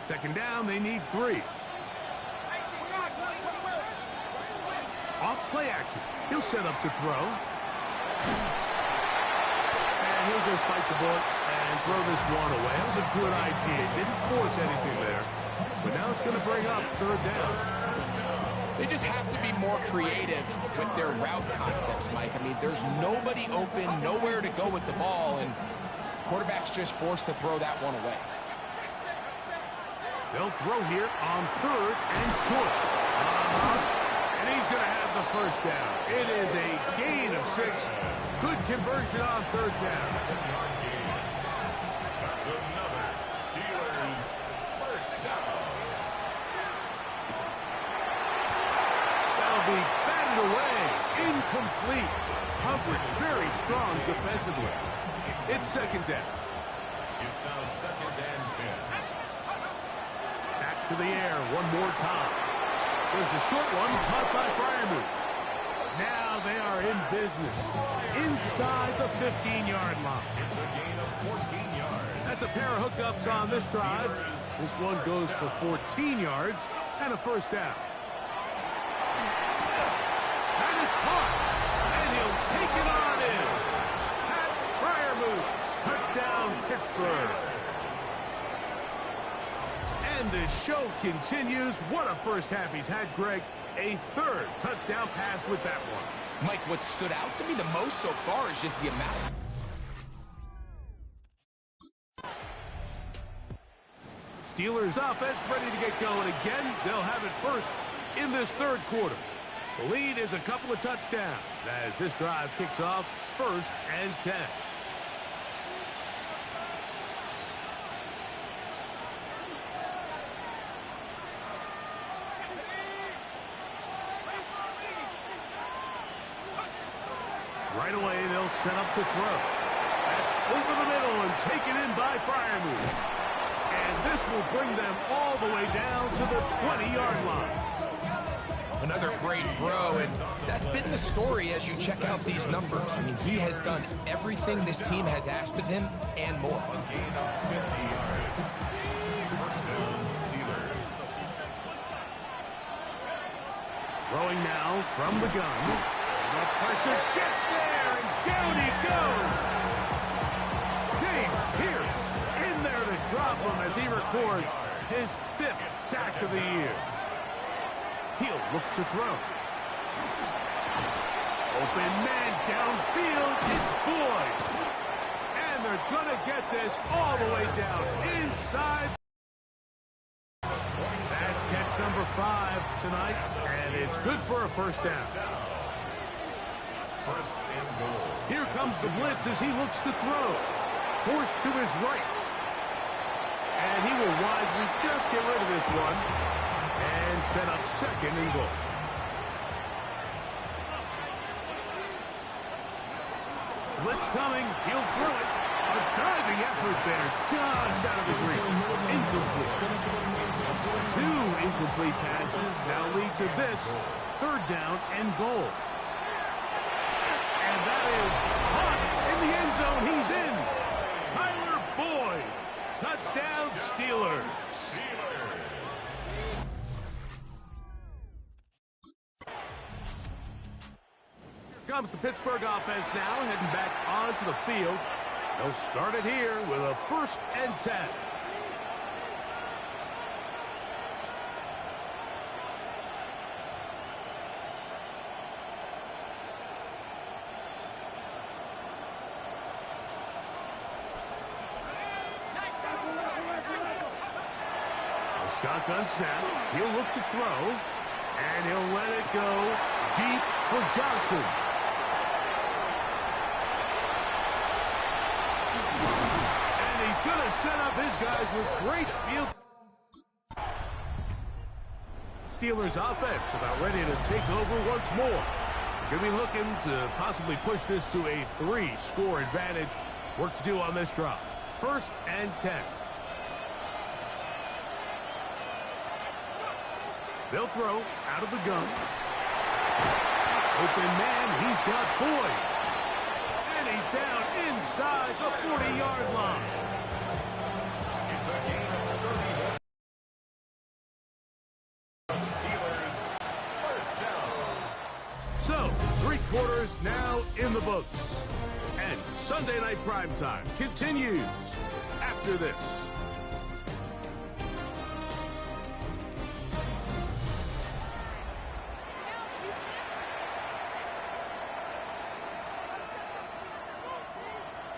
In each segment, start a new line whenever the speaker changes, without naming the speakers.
Second down, they need 3. Off play action. He'll set up to throw. And he'll just bite the bullet and throw this one away. That was a good idea. Didn't force anything there. But now it's going to bring up third down.
They just have to be more creative with their route concepts, Mike. I mean, there's nobody open, nowhere to go with the ball, and quarterback's just forced to throw that one away.
They'll throw here on third and short. And he's going to have the first down. It is a gain of 6. Good conversion on third down.
That's another Steelers first down.
That'll be batted away. Incomplete. Coverage very strong defensively. It's second down.
It's now second and 10.
Back to the air one more time. There's a short one caught by Freiermuth. Now they are in business inside the 15-yard line.
It's a gain of 14 yards.
That's a pair of hookups on this drive. This one goes for 14 yards and a first down. That is caught, and he'll take it on in. Pat Freiermuth, touchdown Pittsburgh. And the show continues. What a first half he's had, Greg. A third touchdown pass with that one.
Mike, what stood out to me the most so far is just the amount.
Steelers offense ready to get going again. They'll have it first in this third quarter. The lead is a couple of touchdowns as this drive kicks off first and 10. Right away, they'll set up to throw. That's over the middle and taken in by Freiermuth. And this will bring them all the way down to the 20-yard line.
Another great throw, and that's been the story as you check out these numbers. I mean, he has done everything this team has asked of him and more.
A gain of 50 yards. First down, Steelers.
Throwing now from the gun. The pressure gets there, and down he goes. James Pierce in there to drop him as he records his 5th sack of the year. He'll look to throw. Open man downfield. It's Boyd. And they're going to get this all the way down inside. That's catch number 5 tonight, and it's good for a first down.
First and goal.
Here comes the blitz as he looks to throw. Forced to his right. And he will wisely just get rid of this one and set up second and goal. Blitz coming. He'll throw it. A diving effort there just out of his reach. Incomplete. 2 incomplete passes now lead to this third down and goal. And that is caught in the end zone. He's in. Tyler Boyd. Touchdown, Steelers. Here comes the Pittsburgh offense now, heading back onto the field. They'll start it here with a first and 10. Shotgun snap. He'll look to throw. And he'll let it go deep for Johnson. And he's going to set up his guys with great field. Steelers offense about ready to take over once more. Going to be looking to possibly push this to a 3-score advantage. Work to do on this drive. First and 10. They'll throw out of the gun. Open man, he's got Boyd. And he's down inside the 40-yard line. quarters now in the books. And Sunday Night Primetime continues after this.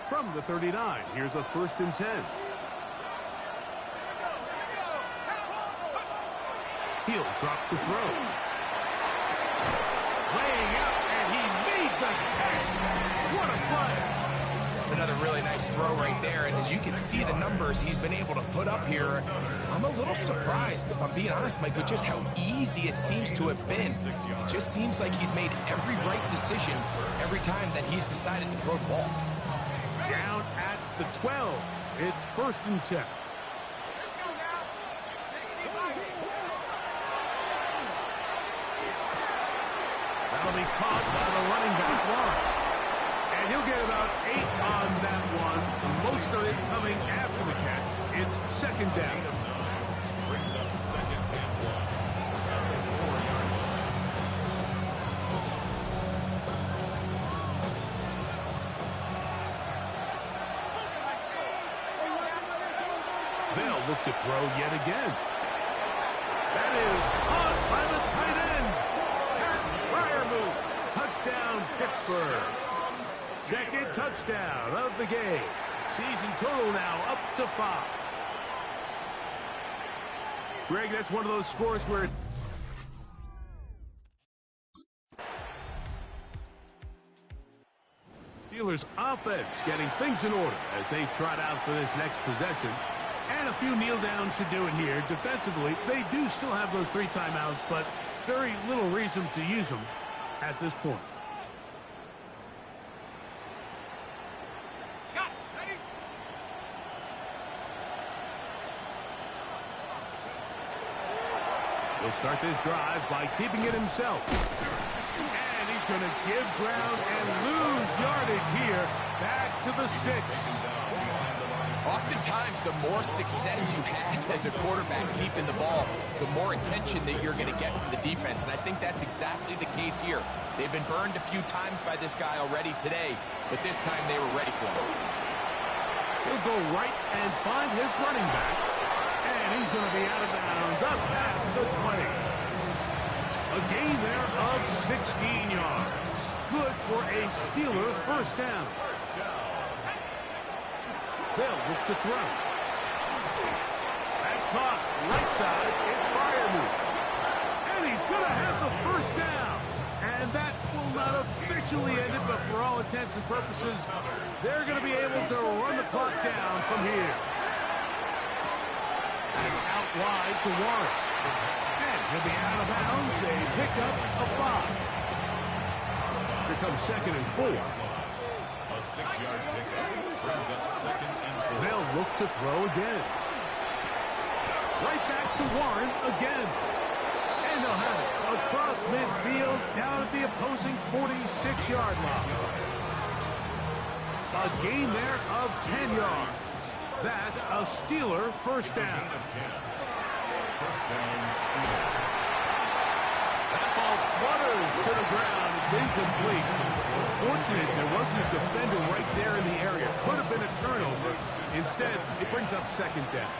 From the 39, here's a 1st and 10. He'll drop to throw. Laying out, and he made the catch. What a play.
Another really nice throw right there, and as you can see the numbers he's been able to put up here, I'm a little surprised, if I'm being honest, Mike, with just how easy it seems to have been. It just seems like he's made every right decision every time that he's decided to throw the ball.
Down at the 12. It's 1st and 10. That'll be caught by the running back line. And he'll get about 8 on that one. Most of it coming after the catch. It's 2nd down.
Brings up 2nd and 1.
They'll look to throw yet again. That is caught by the tight end. Touchdown, Pittsburgh. 2nd touchdown of the game. Season total now up to 5. Greg, that's one of those scores where Steelers offense getting things in order as they trot out for this next possession. And a few kneel downs should do it here. Defensively, they do still have those 3 timeouts, but very little reason to use them at this point. He'll start this drive by keeping it himself. And he's going to give ground and lose yardage here. Back to the 6.
Oftentimes, the more success you have as a quarterback keeping the ball, the more attention that you're going to get from the defense. And I think that's exactly the case here. They've been burned a few times by this guy already today, but this time they were ready for him.
He'll go right and find his running back. And he's going to be out of bounds up past the 20. A gain there of 16 yards. Good for a Steeler 1st down. They'll look to throw. That's caught. Right side. It's Firemouth. And he's going to have the 1st down. And that will not officially end it, but for all intents and purposes, they're going to be able to run the clock down from here. And out wide to Warren. And he'll be out of bounds. A pickup of 5. Here comes 2nd and 4.
A 6-yard pickup brings up 2nd and 4.
They'll look to throw again. Right back to Warren again. And they'll have it across midfield down at the opposing 46-yard line. A gain there of 10 yards. That's a Steeler 1st down.
1st down, Steelers.
That ball flutters to the ground. It's incomplete. Fortunate there wasn't a defender right there in the area. Could have been a turnover. Instead, it brings up 2nd down.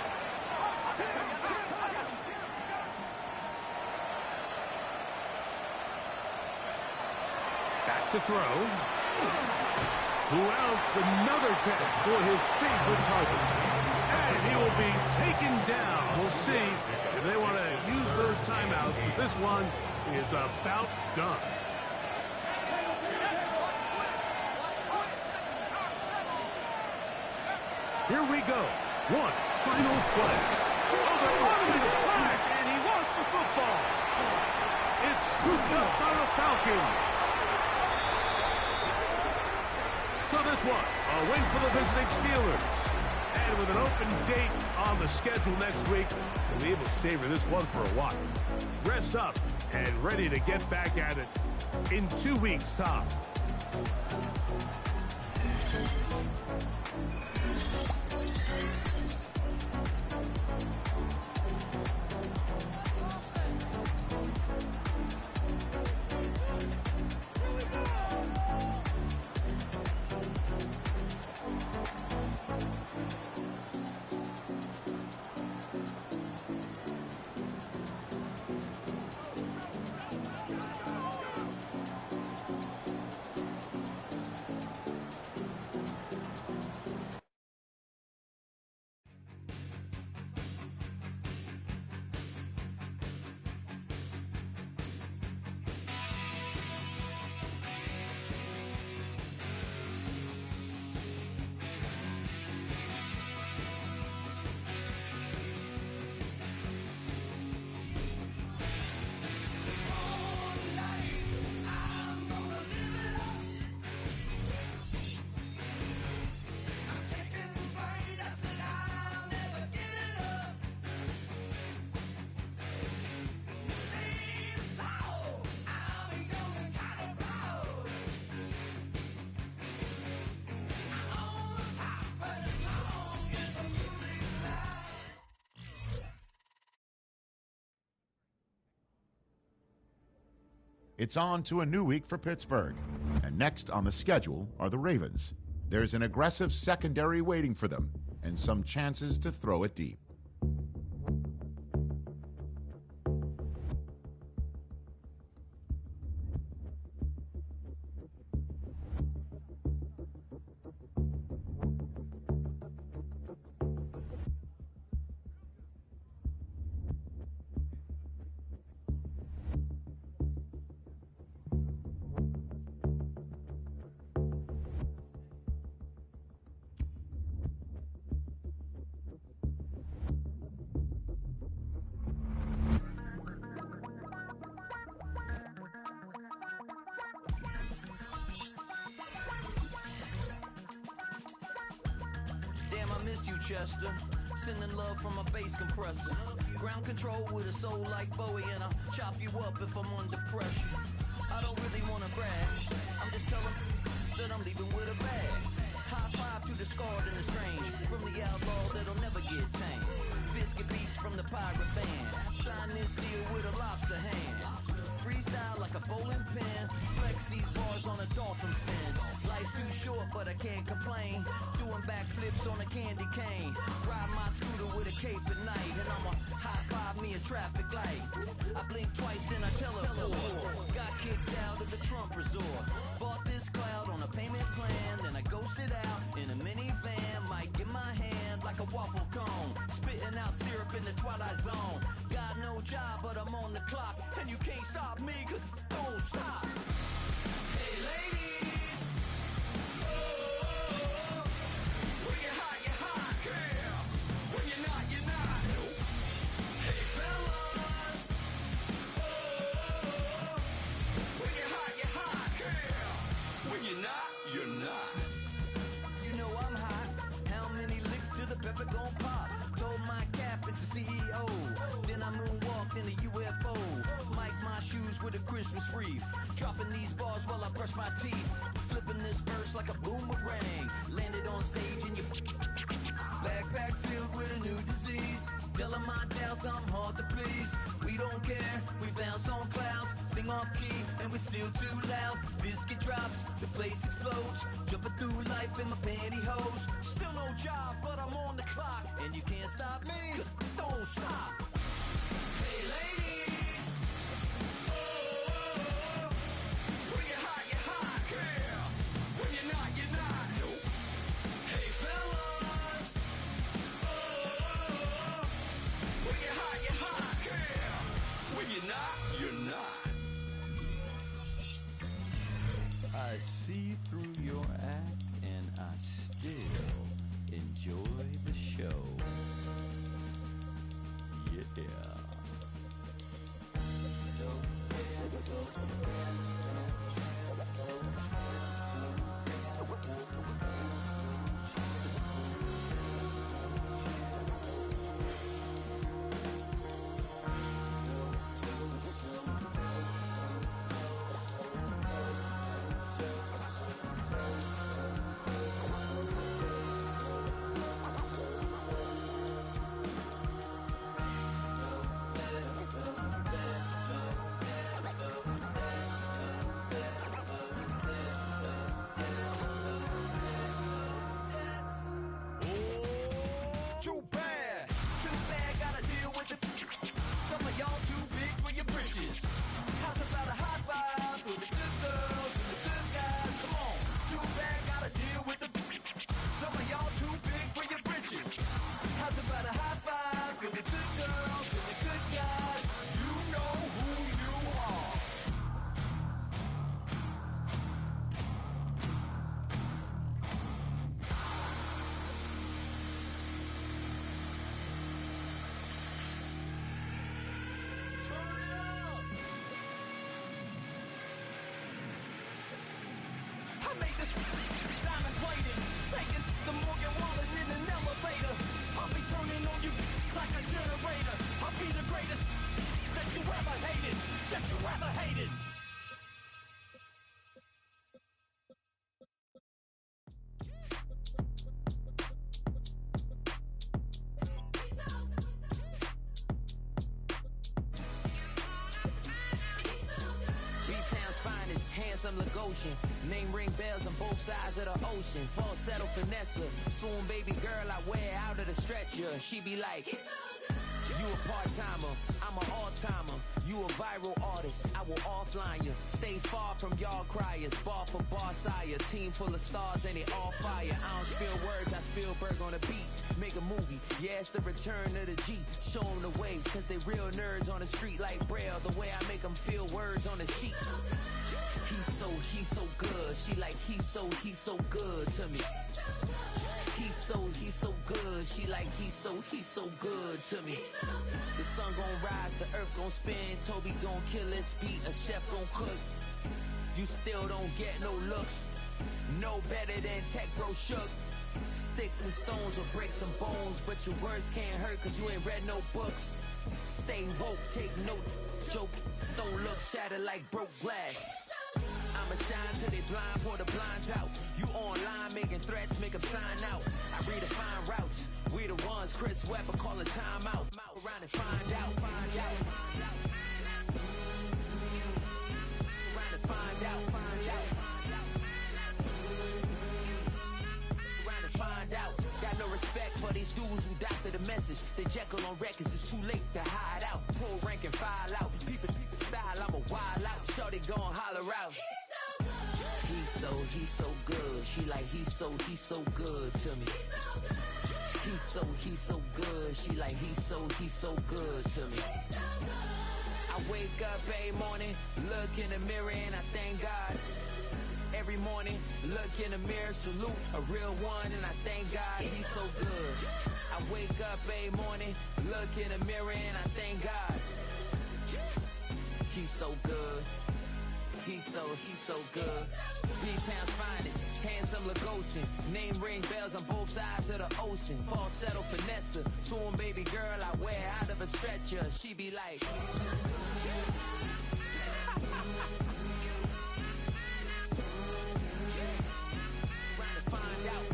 Back to throw. Who else? Another catch for his favorite target. And he will be taken down. We'll see if they want to use those timeouts. But this one is about done. Here we go. One final play. Oh, they're running in the flash, and he lost the football. It's scooped up by the Falcons. So this one, a win for the visiting Steelers. And with an open date on the schedule next week, we'll be able to savor this one for a while. Rest up and ready to get back at it in 2 weeks' time.
It's on to a new week for Pittsburgh. And next on the schedule are the Ravens. There's an aggressive secondary waiting for them and some chances to throw it deep.
Damn, I miss you, Chester. Sending love from a bass compressor. Ground control with a soul like Bowie, and I'll chop you up if I'm under pressure. I don't really wanna brag. I'm just telling that I'm leaving with a bag. High five to the scarred and the strange. From the outlaws that'll never get tamed. Biscuit beats from the pirate band. Sign this deal with a lobster hand. Freestyle like a bowling pin. Flex these bars on a dolphin fin. Life's too short, but I can't complain. Doing backflips on a candy cane. Ride my scooter with a cape at night. And I'ma high five me a traffic light. I blink twice, then I teleport. Got kicked out of the Trump resort. Bought this cloud on a payment plan. Then I ghosted out in a minivan. Might get my hand like a waffle cone. Spitting out syrup in the twilight zone. Got no job, but I'm on the clock. And you can't stop me, cause don't stop. Hey ladies, oh, when you're hot, girl. When you're not, you're not. Hey fellas, oh, when you're hot, girl. When you're not, you're not. You know I'm hot. How many licks till the pepper gon' pop? Told my cap it's the CEO. Then I moonwalked in a UFO. Mike my shoes with a Christmas wreath. Dropping these bars while I brush my teeth. Flipping this verse like a boomerang. Landed on stage in your backpack filled with a new disease. Telling my doubts I'm hard to please. We don't care, we bounce on clouds. Sing off key and we're still too loud. Biscuit drops, the place explodes. Jumping through life in my pantyhose. Still no job, but I'm on the clock. And you can't stop me, cause don't stop. Hey ladies, oh, when you're hot, girl. When you're not, you're not. Nope. Hey fellas, oh, when you're hot, girl. When you're not, you're not. I see through your act and I still enjoy the show. Yeah. handsome Lagosian. Name ring bells on both sides of the ocean. Falsetto finesse, swoon baby girl I wear out of the stretcher. She be like, you a part-timer, I'm an all-timer. You a viral artist, I will offline you. Stay far from y'all criers, bar for bar sire. Team full of stars and they all fire. I don't spill words, I Spielberg on the beat. Make a movie, yeah, it's the return of the G. Show them the way, cause they real nerds on the street like Braille. The way I make them feel words on the sheet. He's so good. She like, he's so good to me. He's so good. She like, he's so good to me. The sun gon' rise, the earth gon' spin. Toby gon' kill this beat, a chef gon' cook. You still don't get no looks. No better than Tech Bro Shook. Sticks and stones will break some bones, but your words can't hurt cause you ain't read no books. Stay woke, take notes, joke, don't look shattered like broke glass. I'ma shine till they blind, pour the blinds out. You online making threats, make them sign out. I redefine routes, we the ones Chris Webber call a timeout. Around and find out, Around and find out, Around and find out. Got no respect for these dudes who doctor the message. They Jekyll on records, it's too late to hide out. Pull rank and file out, people style, I'm a wild out. Shorty gon' holler out. He's so good. She like, he's so good to me. He's so good. She like, he's so good to me. I wake up every morning, look in the mirror and I thank God. Every morning, look in the mirror, salute a real one and I thank God he's so good. I wake up every morning, look in the mirror and I thank God. He's so good. He's so good. B-Town's finest, handsome Lagosian. Name ring bells on both sides of the ocean. Falsetto finesse, swoon baby girl I wear out of a stretcher. She be like, find out.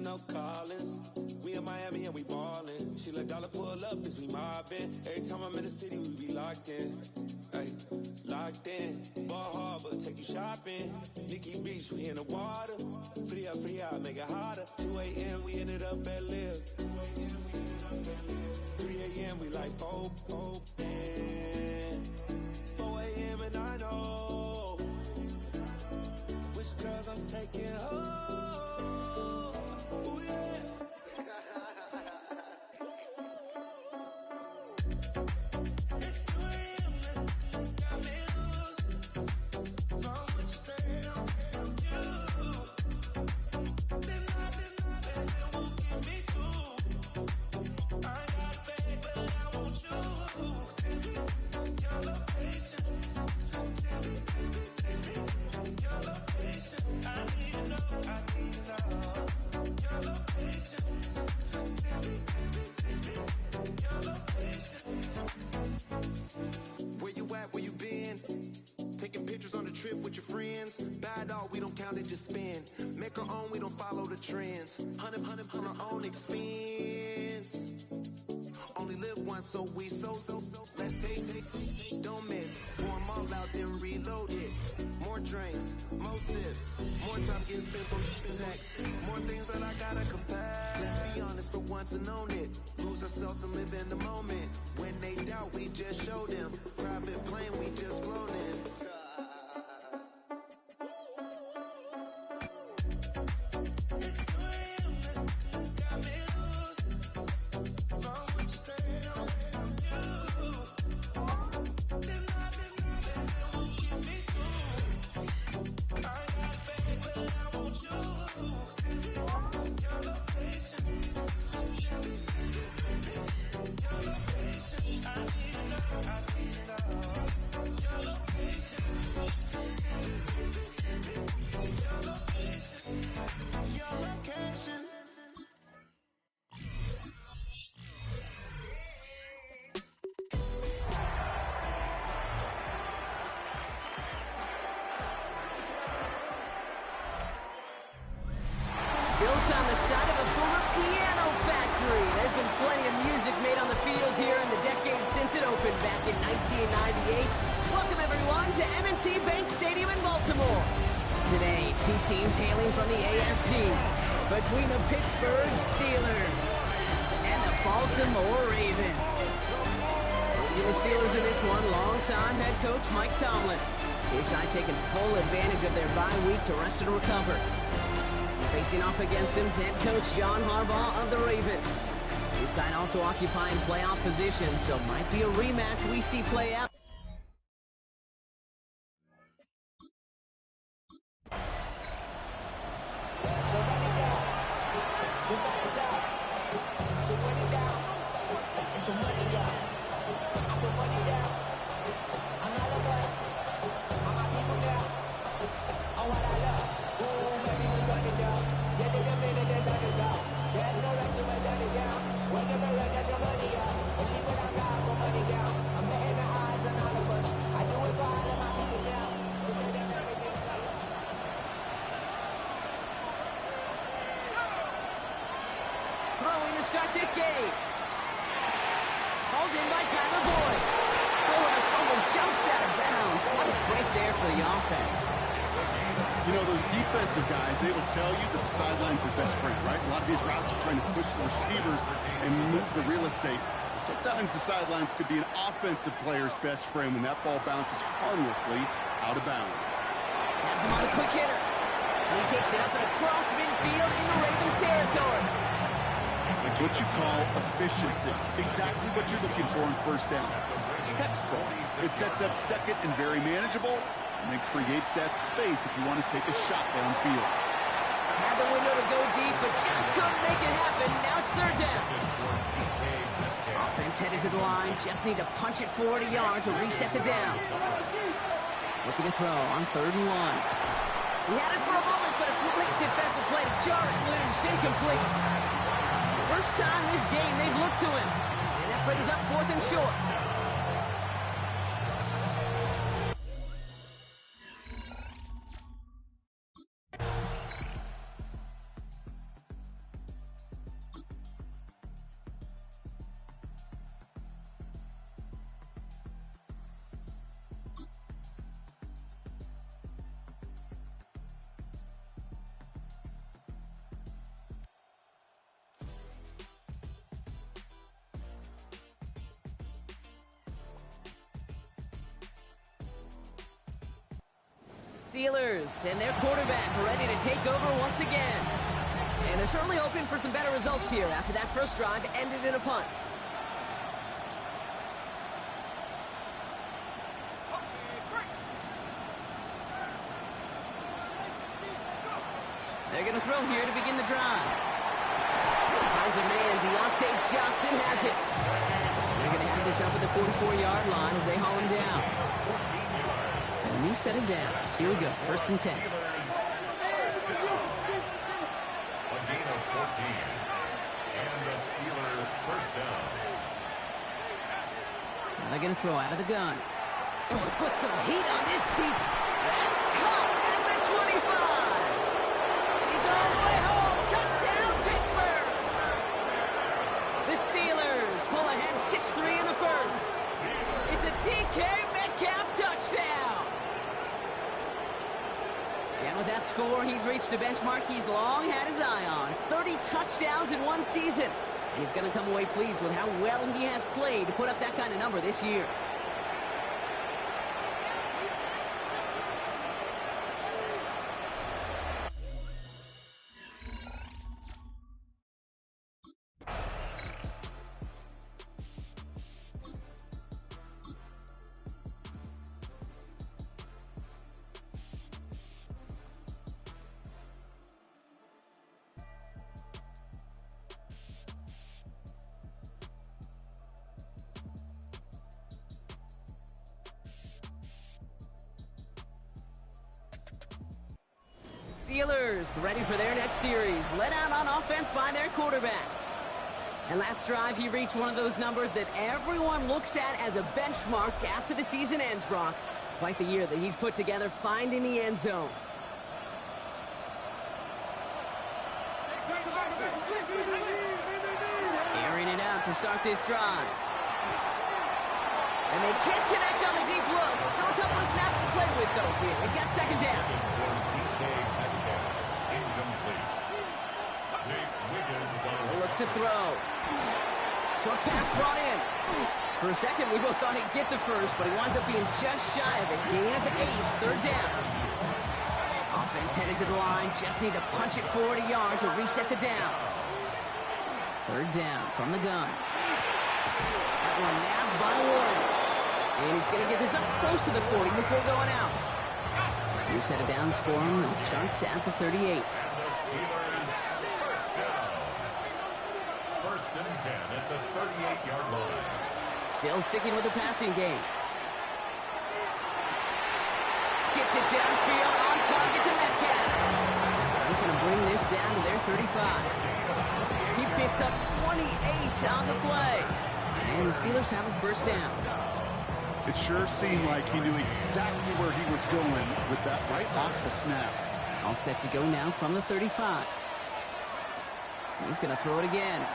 No Collins. We in Miami and we ballin'. She let dollar pull up as we mobbin'. Every time I'm in the city, we be locked in. Ay, locked in. Ball Harbor, take you shopping. Nikki Beach, we in the water. Free out, make it hotter. 2 a.m., we ended up at Live. 3 a.m., we like open. 4 a.m. and I know which girls I'm taking home.
Just spin, make our own, we don't follow the trends. 100 on our own expense. Only live once, so let's take, don't miss. Pour 'em all out, then reload it. More drinks, more sips, more time getting spent on sex. More things that I gotta compare. Let's be honest for once and own it. Lose ourselves and live in the moment. When they doubt, we just show them. Private plane, we just flown in. I need to know.
Built on the side of a former piano factory. There's been plenty of music made on the field here in the decade since it opened back in 1998. Welcome, everyone, to M&T Bank Stadium in Baltimore. Today, two teams hailing from the AFC, between the Pittsburgh Steelers and the Baltimore Ravens. Leading the Steelers in this one, longtime head coach Mike Tomlin. His side taking full advantage of their bye week to rest and recover. Facing off against him, head coach John Harbaugh of the Ravens. His side also occupying playoff position, so might be a rematch we see play out. Start this game. Hauled in by Tyler Boyd. Oh, and the fumble jumps out of bounds. What a break there for the offense.
You know, those defensive guys, they will tell you that the sideline's their best friend, right? A lot of these routes are trying to push the receivers and move the real estate. Sometimes the sidelines could be an offensive player's best friend when that ball bounces harmlessly out of bounds.
Has him on a quick hitter. And he takes it up and across midfield in the Ravens territory.
It's what you call efficiency. Exactly what you're looking for in first down. Textbook. It sets up second and very manageable, and then creates that space if you want to take a shot downfield.
Had the window to go deep, but just couldn't make it happen. Now it's third down. Offense headed to the line. Just need to punch it 40 yards to reset the downs. Looking to throw on 3rd and 1. He had it for a moment, but a great defensive play to jar it loose. Incomplete. First time this game they've looked to him. And that brings up 4th and short. Steelers and their quarterback ready to take over once again. And they're certainly hoping for some better results here after that first drive ended in a punt. They're going to throw here to begin the drive. Finds a man, Deontay Johnson has it. They're going to have this up at the 44-yard line as they haul him down. A new set of downs. Here we go. 1st and 10.
A gain of 14. And the Steeler first down.
Now they're going to throw out of the gun. Put some heat on this deep. That's caught at the 25. He's all the way home. Touchdown, Pittsburgh. The Steelers pull ahead 6-3 in the first. It's a DK Metcalf touchdown. And with that score, he's reached a benchmark he's long had his eye on. 30 touchdowns in one season. And he's going to come away pleased with how well he has played to put up that kind of number this year. Steelers ready for their next series, led out on offense by their quarterback. And last drive, he reached one of those numbers that everyone looks at as a benchmark after the season ends, Brock. Quite the year that he's put together, finding the end zone. Airing it out to start this drive. And they can't connect on the deep look. Still a couple of snaps to play with, though, here. We got second down. A look to throw. Short pass brought in. For a second, we both thought he'd get the first, but he winds up being just shy of it. Gain of the 8, third down. Offense headed to the line. Just need to punch it forward a yard to reset the downs. Third down from the gun. That one nabbed by Warren. And he's going to get this up close to the 40 before going out. New set of downs for him. They'll start at the 38.
And the Steelers first down. First and 10 at the 38-yard line.
Still sticking with the passing game. Gets it downfield on target to Metcalf. He's going to bring this down to their 35. He picks up 28 on the play. And the Steelers have a first down.
It sure seemed like he knew exactly where he was going with that right off the snap.
All set to go now from the 35. He's going to throw it again.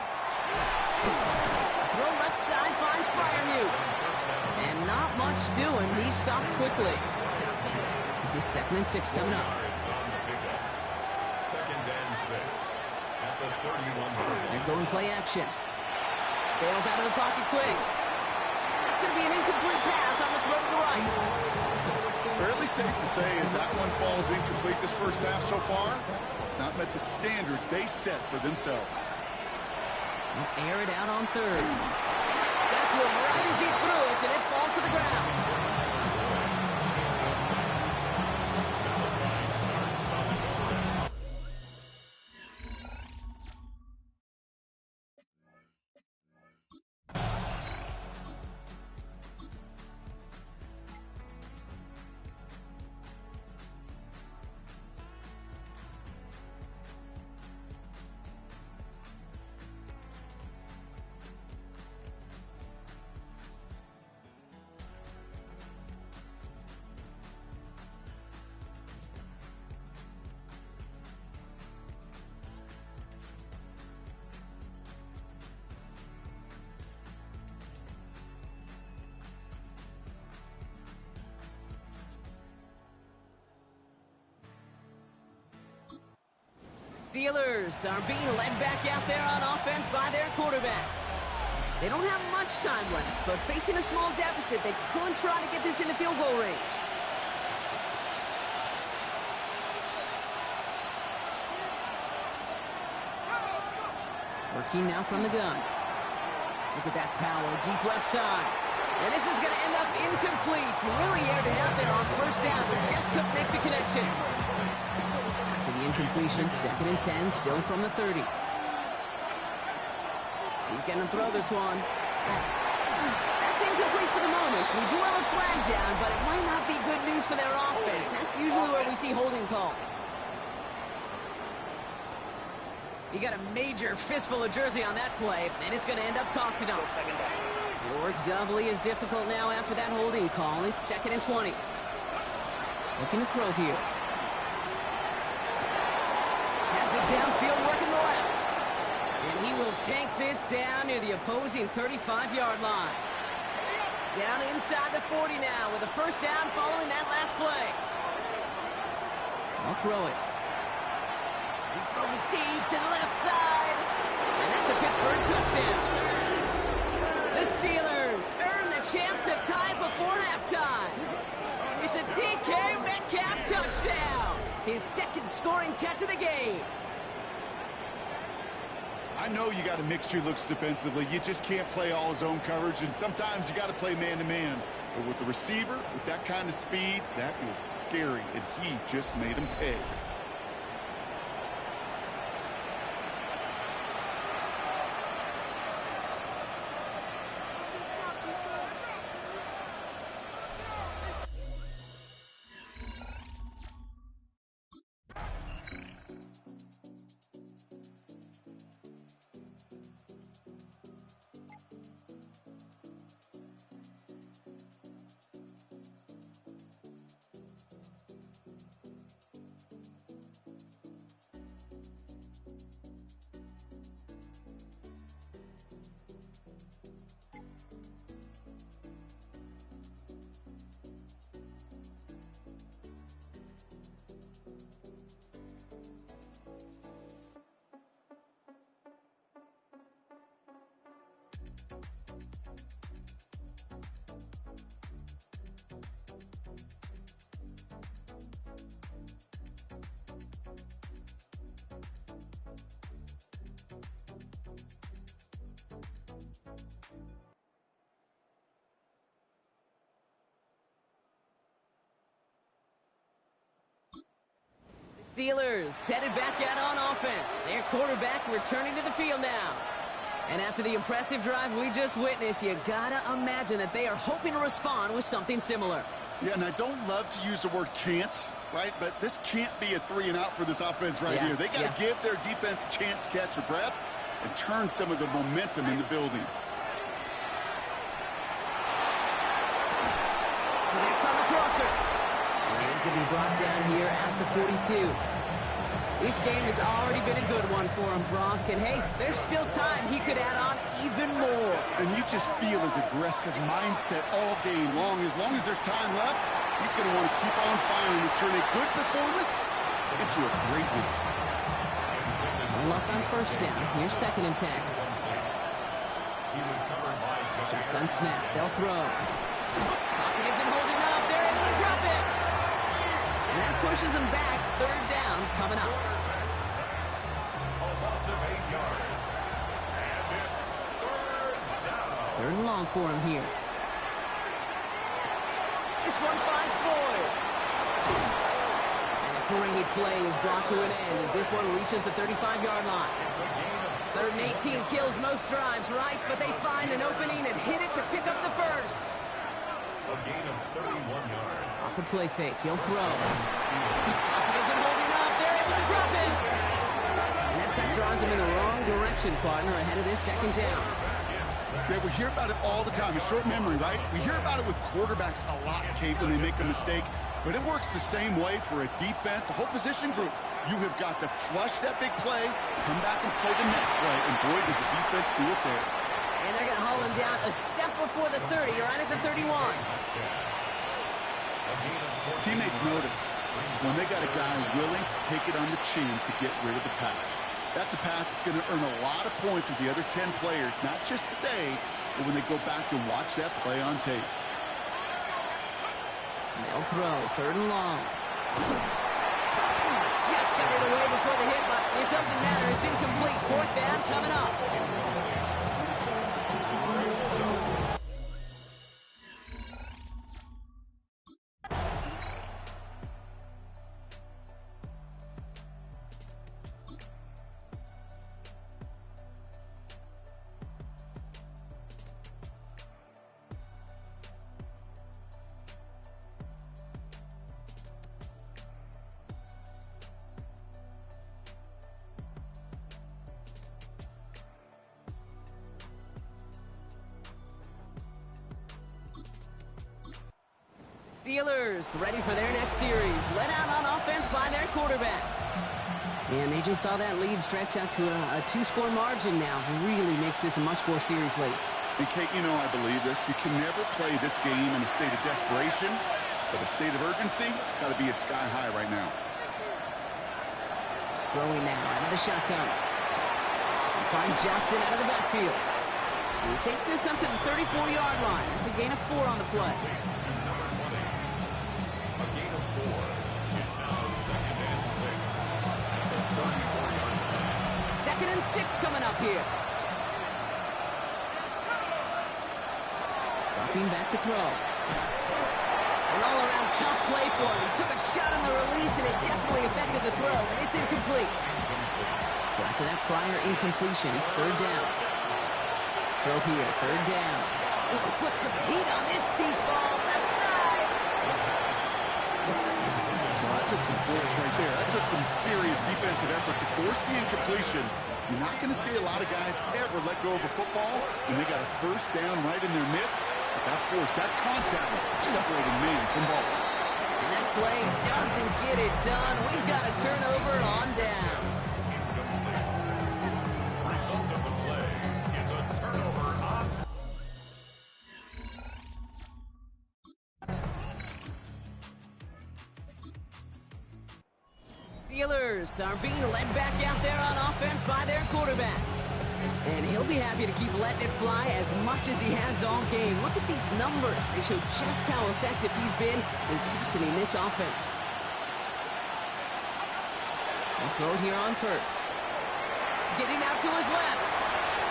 Throw left side finds Freiermuth. And not much doing. He stopped quickly. This is 2nd and 6 coming up.
Second and 6 at the 31.
They're going play action. Bails out of the pocket quick. That's going to be an incomplete pass on the throw to the right.
Fairly safe to say as that one falls incomplete this first half so far, it's not met the standard they set for themselves.
They'll air it out on third. Got to him right as he threw it, and it falls to the ground. Steelers are being led back out there on offense by their quarterback. They don't have much time left, but facing a small deficit, they could try to get this into field goal range. Working now from the gun. Look at that power, deep left side. And this is going to end up incomplete. Really aired it out there on first down, but just couldn't make the connection. After the incompletion, 2nd and 10, still from the 30. He's going to throw this one. That's incomplete for the moment. We do have a flag down, but it might not be good news for their offense. That's usually where we see holding calls. He got a major fistful of jersey on that play, and it's going to end up costing him. The work doubly is difficult now after that holding call. It's 2nd and 20. Looking to throw here. Has it downfield, working the left. And he will take this down near the opposing 35-yard line. Down inside the 40 now with a first down following that last play. I'll throw it. He's throwing deep to the left side. And that's a Pittsburgh touchdown. The Steelers earn the chance to tie before halftime. It's a DK Metcalf touchdown. His second scoring catch of the game.
I know you got to mix your looks defensively. You just can't play all zone coverage, and sometimes you got to play man-to-man. But with the receiver, with that kind of speed, that is scary, and he just made him pay.
Steelers headed back out on offense. Their quarterback returning to the field now. And after the impressive drive we just witnessed, you gotta imagine that they are hoping to respond with something similar.
Yeah, and I don't love to use the word can't, right? But this can't be a 3-and-out for this offense right here. They got to give their defense a chance to catch their breath and turn some of the momentum in the building.
Connects on the crosser. And he's going to be brought down here at the 42. This game has already been a good one for him, Brock. And, hey, there's still time he could add on even more.
And you just feel his aggressive mindset all game long. As long as there's time left, he's going to want to keep on firing and turn a good performance into a great one.
No luck on first down. Here's 2nd and 10. Shotgun snap. They'll throw. Pocket isn't holding up. They're able to drop it. And that pushes them back. 3rd down coming up.
A loss of 8 yards. And it's 3rd down.
3rd and long for him here. This one finds Boyd. And a great play is brought to an end as this one reaches the 35-yard line. 3rd and 18 kills most drives, right? But they find an opening and hit it to pick up the first.
A gain of 31 yards.
Off the play fake, he'll throw. Pocket isn't holding up. They're able to drop it. And that draws him in the wrong direction, partner, ahead of this 2nd down.
Yeah, we hear about it all the time. A short memory, right? We hear about it with quarterbacks a lot, Kate, when they make a mistake. But it works the same way for a defense, a whole position group. You have got to flush that big play, come back and play the next play, and boy, did the defense do it there.
And they're going to haul him down a step before the 30, right at the 31.
Teammates notice when they got a guy willing to take it on the chin to get rid of the pass. That's a pass that's going to earn a lot of points with the other 10 players, not just today, but when they go back and watch that play on tape.
They'll throw, 3rd and long. Just got it away before the hit, but it doesn't matter. It's incomplete. 4th down coming up. Steelers ready for their next series. Let out on offense by their quarterback. And they just saw that lead stretch out to a 2-score margin now. Really makes this a must-score series late.
And Kate, you know I believe this. You can never play this game in a state of desperation, but a state of urgency got to be at sky high right now.
Throwing now out of the shotgun. Finds Johnson out of the backfield. And he takes this up to the 34-yard line. That's a gain of 4 on the play.
A gain of 4. It's now 2nd and 6. At the 34-yard line.
2nd and 6 coming up here. Dropping back to throw. An all-around tough play for him. He took a shot on the release, and it definitely affected the throw. It's incomplete. So after that prior incompletion, it's 3rd down. Throw here, 3rd down. Oh, put some heat on this deep ball, left side.
Well, that took some force right there. That took some serious defensive effort to force the incompletion. You're not going to see a lot of guys ever let go of a football when they got a 1st down right in their midst. But that force, that contact, separated man from ball.
And that play doesn't get it done. We've got a turnover on down.
Result of the play is a turnover on.
Steelers are being led back out there on offense by their quarterback. And he'll be happy to keep letting it fly as much as he has all game. Look at these numbers. They show just how effective he's been in captaining this offense. He'll throw it here on 1st. Getting out to his left.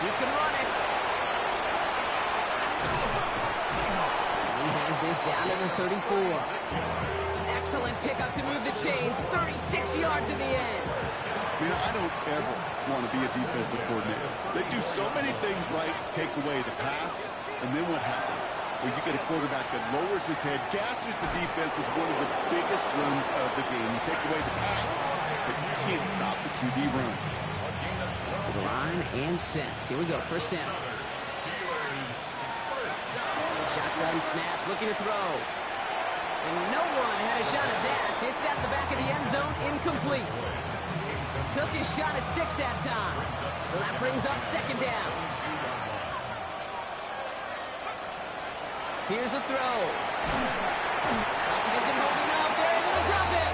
He can run it. He has is down to the 34. Excellent pickup to move the chains. 36 yards in the end.
I don't ever want to be a defensive coordinator. They do so many things right to take away the pass, and then what happens? Well, you get a quarterback that lowers his head, gashes the defense with one of the biggest runs of the game. You take away the pass, but you can't stop the QB run.
To the line and set. Here we go, first down. Shotgun snap, looking to throw. And no one had a shot at that. It's at the back of the end zone, incomplete. Took his shot at 6 that time. So that brings up second down. Here's a throw. Isn't holding up. They're able to drop it.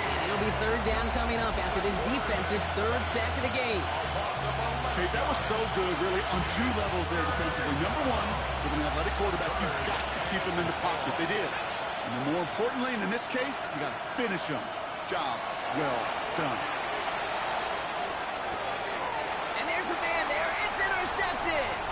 And it'll be third down coming up after this defense's third sack of the game.
Okay, that was so good, really, on two levels there defensively. Number one, with an athletic quarterback, you've got to keep him in the pocket. They did. And then more importantly, and in this case, you got to finish him. Job well done.
And there's a man there. It's intercepted.